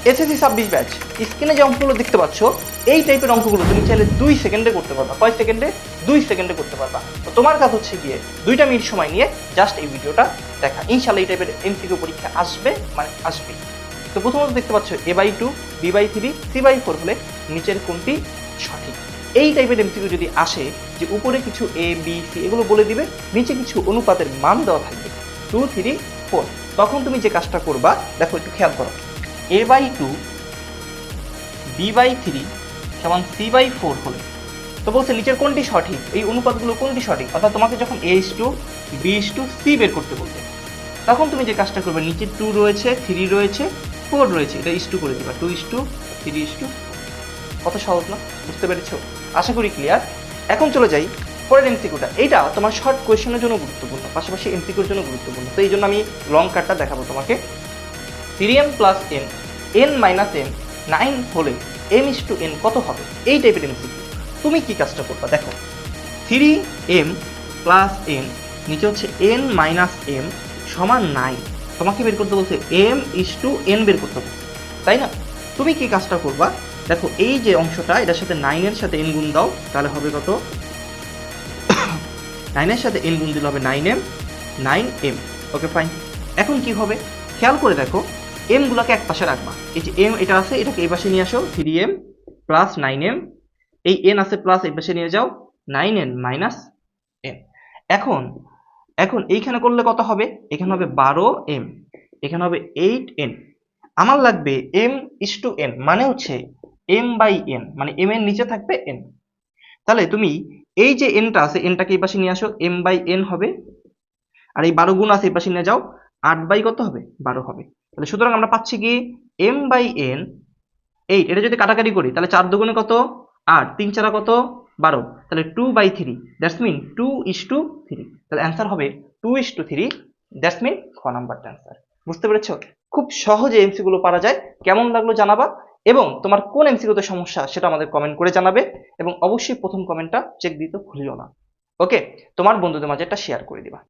SSC 26 batch স্ক্রিনে যে অঙ্কগুলো দেখতে পাচ্ছ এই টাইপের অঙ্কগুলো তুমি চাইলে 2 সেকেন্ডে করতে পারবা। কয় সেকেন্ডে? 2 সেকেন্ডে করতে পারবা। তো তোমার কাজ হচ্ছে গিয়ে 2টা মিনিট সময় নিয়ে জাস্ট এই ভিডিওটা দেখা। ইনশাআল্লাহ এই টাইপের এমসিকিউ পরীক্ষা আসবে, মানে আসবে। তো প্রথমত দেখতে পাচ্ছ a/2, b/3, c/4 হলে নিচের কোনটি সঠিক। এই টাইপের এমসিকিউ যদি আসে যে উপরে কিছু a b c এগুলো বলে দিবে, নিচে কিছু অনুপাতের মান দেওয়া থাকবে 2 3 4, তখন তুমি যে কাজটা করবা দেখো একটু খেয়াল করো। a/2 b/3 সমান c/4 হলে তো বলছে নিচের কোনটি সঠিক, এই অনুপাতগুলো কোনটি সঠিক, অর্থাৎ তোমাকে যখন a/b/c বের করতে বলবে তখন তুমি যে কাজটা করবে নিচে 2 রয়েছে 3 রয়েছে 4 রয়েছে, এটা ইস টু করে দিবা 2:3:4। কত সহজ না? বুঝতে পেরেছো? আশা করি ক্লিয়ার। এখন চলে যাই পরের এমসিকিউটা। এইটা তোমার শর্ট কোয়েশ্চেনের জন্য গুরুত্বপূর্ণ, পাশাপাশি এমসিকিউর জন্য গুরুত্বপূর্ণ। তো এই জন্য আমি লং কাটটা দেখাবো তোমাকে। 3m plus n n minus m 9 হলে m/n কত হবে? এই টাইপের এমসিকিউ। তুমি কি কাজটা করবা দেখো, 3m প্লাস n নিচে হচ্ছে n মাইনাস m সমান 9, তোমাকে বের করতে বলছে m/n বের করতে বলছে, তাই না? তুমি কি কাজটা করবা দেখো, এই যে অংশটা এটার সাথে 9 এর সাথে n গুণ দাও, তাহলে হবে কত? 9 এর সাথে n গুণ দিলে হবে 9m 9m। Okay fine. এখন কি হবে খেয়াল করে দেখো, m গুলোকে এক পাশে রাখবা। এই যে m এটা আছে এটাকে এই পাশে নিয়ে আসো, 3m প্লাস 9m, এই n আছে প্লাস এই পাশে নিয়ে যাও 9n মাইনাস n। এখন এখন এইখানে করলে কত হবে? এখানে হবে 12m, এখানে হবে 8n। আমার লাগবে m/n, মানে হচ্ছে m/n, মানে m এর নিচে থাকবে n। তাহলে তুমি এই যে nটা আছে nটাকে এই পাশে নিয়ে আসো, m/n হবে। আর এই 12 গুণ আছে এই পাশে নিয়ে যাও, 8 কত হবে? 12 হবে। তাহলে সুতরাং আমরা পাচ্ছি কি m/n 8। এটা যদি কাটাকাটি করি তাহলে 4 দুগুণে কত? 8, 3 4 কত? 12, তাহলে 2/3, দ্যাটস মিন 2:3। তাহলে অ্যান্সার হবে 2:3, দ্যাটস মিন খ নাম্বারটা অ্যান্সার। বুঝতে পেরেছো? খুব সহজে এমসি গুলো পারা যায়। কেমন লাগলো জানাবা, এবং তোমার কোন এমসিকিউতে সমস্যা সেটা আমাদের কমেন্ট করে জানাবে, এবং অবশ্যই প্রথম কমেন্টটা চেক দিতে ভুলিও না। ওকে, তোমার বন্ধুদের মাঝে এটা শেয়ার করে দিবা।